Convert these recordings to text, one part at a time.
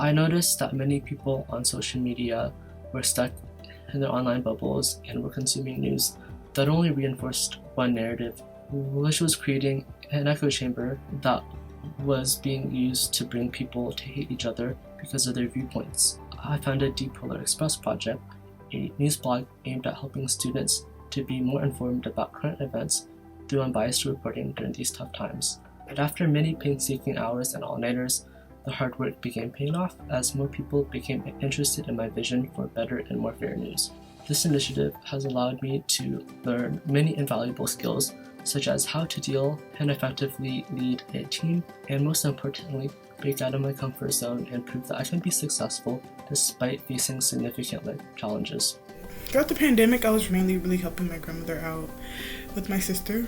I noticed that many people on social media were stuck in their online bubbles and were consuming news that only reinforced one narrative, which was creating an echo chamber that was being used to bring people to hate each other because of their viewpoints. I founded Deep Polar Express Project, a news blog aimed at helping students to be more informed about current events through unbiased reporting during these tough times. And after many painstaking hours and all-nighters, the hard work began paying off as more people became interested in my vision for better and more fair news. This initiative has allowed me to learn many invaluable skills, such as how to deal and effectively lead a team, and most importantly, break out of my comfort zone and prove that I can be successful despite facing significant life challenges. Throughout the pandemic, I was mainly really helping my grandmother out with my sister.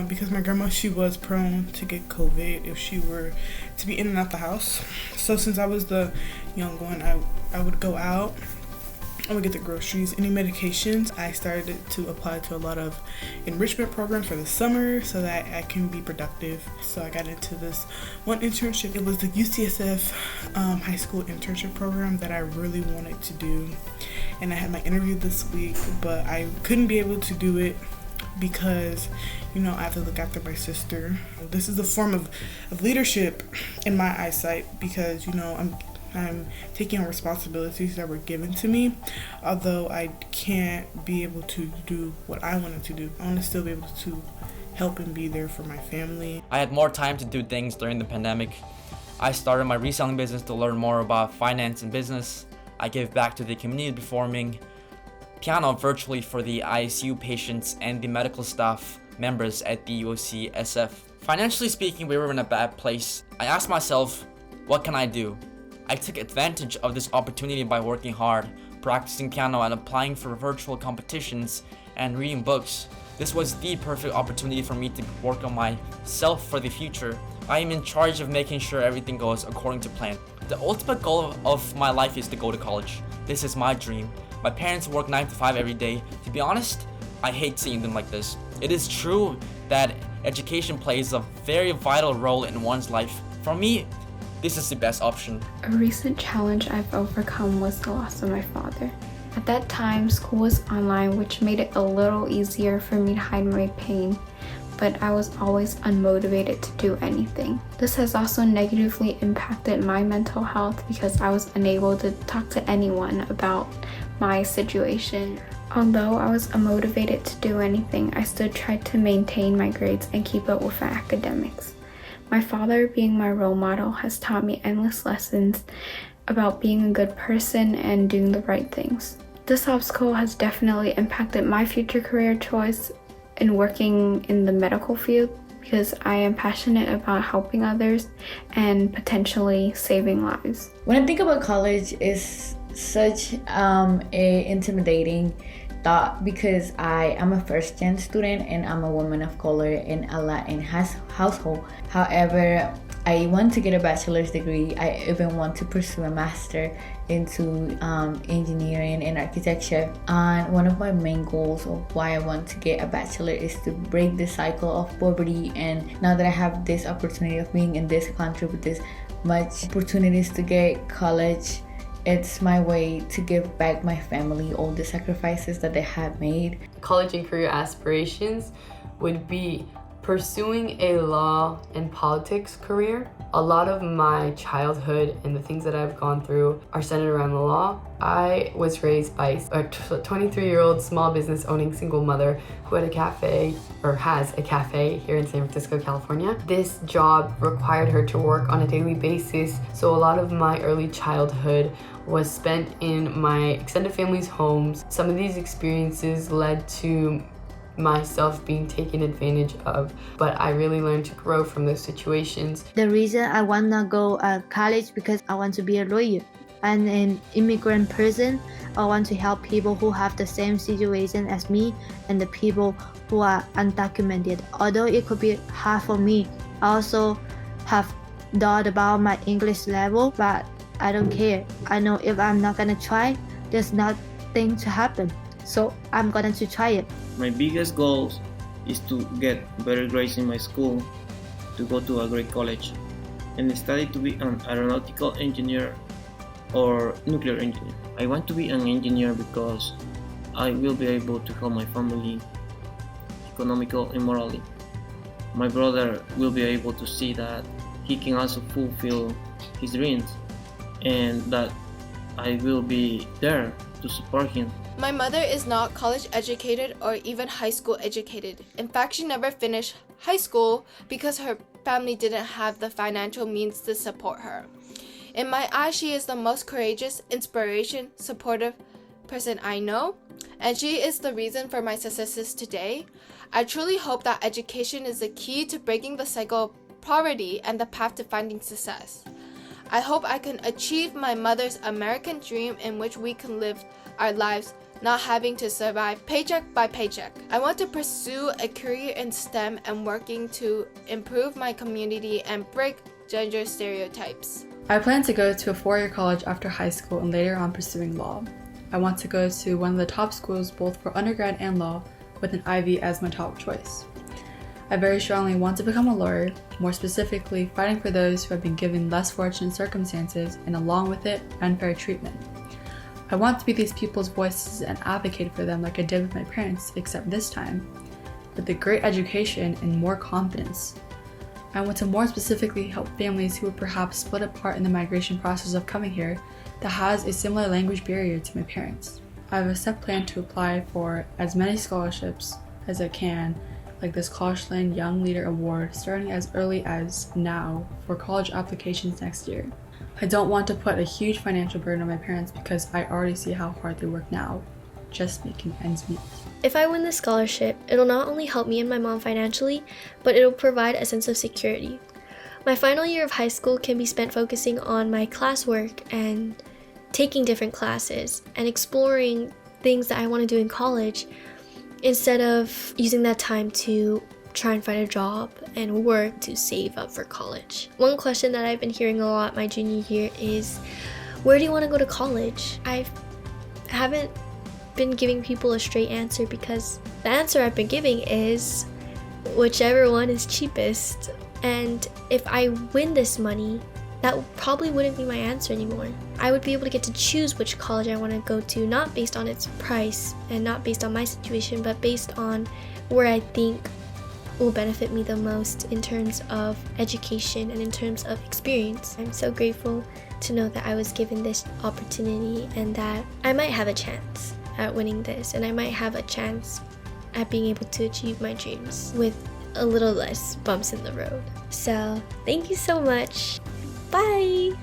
Because my grandma, she was prone to get COVID if she were to be in and out the house. So since I was the young one, I would go out, I would get the groceries, any medications. I started to apply to a lot of enrichment programs for the summer so that I can be productive. So I got into this one internship. It was the UCSF high school internship program that I really wanted to do. And I had my interview this week, but I couldn't be able to do it because, I have to look after my sister. This is a form of leadership in my eyesight because, I'm taking on responsibilities that were given to me. Although I can't be able to do what I wanted to do, I want to still be able to help and be there for my family. I had more time to do things during the pandemic. I started my reselling business to learn more about finance and business. I gave back to the community performing piano virtually for the ICU patients and the medical staff members at the UCSF. Financially speaking, we were in a bad place. I asked myself, what can I do? I took advantage of this opportunity by working hard, practicing piano and applying for virtual competitions and reading books. This was the perfect opportunity for me to work on myself for the future. I am in charge of making sure everything goes according to plan. The ultimate goal of my life is to go to college. This is my dream. My parents work 9 to 5 every day. To be honest, I hate seeing them like this. It is true that education plays a very vital role in one's life. For me, this is the best option. A recent challenge I've overcome was the loss of my father. At that time, school was online, which made it a little easier for me to hide my pain, but I was always unmotivated to do anything. This has also negatively impacted my mental health because I was unable to talk to anyone about my situation. Although I was unmotivated to do anything, I still tried to maintain my grades and keep up with my academics. My father, being my role model, has taught me endless lessons about being a good person and doing the right things. This obstacle has definitely impacted my future career choice in working in the medical field because I am passionate about helping others and potentially saving lives. When I think about college, it's such a intimidating thought because I am a first-gen student and I'm a woman of color in a Latin household. However, I want to get a bachelor's degree. I even want to pursue a master into engineering and architecture. And one of my main goals of why I want to get a bachelor is to break the cycle of poverty. And now that I have this opportunity of being in this country with this much opportunities to get college, it's my way to give back my family all the sacrifices that they have made. College and career aspirations would be pursuing a law and politics career. A lot of my childhood and the things that I've gone through are centered around the law. I was raised by a 23-year-old small business owning single mother who had a cafe, or has a cafe here in San Francisco, California. This job required her to work on a daily basis, so a lot of my early childhood was spent in my extended family's homes. Some of these experiences led to myself being taken advantage of, but I really learned to grow from those situations. The reason I want to go to college because I want to be a lawyer. I'm an immigrant person. I want to help people who have the same situation as me and the people who are undocumented. Although it could be hard for me, I also have thought about my English level, but I don't care. I know if I'm not gonna try, there's nothing to happen. So I'm going to try it. My biggest goal is to get better grades in my school, to go to a great college, and study to be an aeronautical engineer or nuclear engineer. I want to be an engineer because I will be able to help my family economically and morally. My brother will be able to see that he can also fulfill his dreams and that I will be there to support him. My mother is not college educated or even high school educated. In fact, she never finished high school because her family didn't have the financial means to support her. In my eyes, she is the most courageous, inspiration, supportive person I know, and she is the reason for my successes today. I truly hope that education is the key to breaking the cycle of poverty and the path to finding success. I hope I can achieve my mother's American dream in which we can live our lives not having to survive paycheck by paycheck. I want to pursue a career in STEM and working to improve my community and break gender stereotypes. I plan to go to a 4-year college after high school and later on pursuing law. I want to go to one of the top schools both for undergrad and law with an Ivy as my top choice. I very strongly want to become a lawyer, more specifically fighting for those who have been given less fortunate circumstances and along with it, unfair treatment. I want to be these people's voices and advocate for them like I did with my parents, except this time, with a great education and more confidence. I want to more specifically help families who were perhaps split apart in the migration process of coming here that has a similar language barrier to my parents. I have a set plan to apply for as many scholarships as I can, like this Koshland Young Leader Award starting as early as now for college applications next year. I don't want to put a huge financial burden on my parents because I already see how hard they work now, just making ends meet. If I win this scholarship, it'll not only help me and my mom financially, but it'll provide a sense of security. My final year of high school can be spent focusing on my classwork and taking different classes and exploring things that I want to do in college instead of using that time to try and find a job and work to save up for college. One question that I've been hearing a lot my junior year is, where do you want to go to college? I haven't been giving people a straight answer because the answer I've been giving is whichever one is cheapest. And if I win this money, that probably wouldn't be my answer anymore. I would be able to get to choose which college I want to go to, not based on its price and not based on my situation, but based on where I think will benefit me the most in terms of education and in terms of experience. I'm so grateful to know that I was given this opportunity and that I might have a chance at winning this, and I might have a chance at being able to achieve my dreams with a little less bumps in the road. So thank you so much. Bye!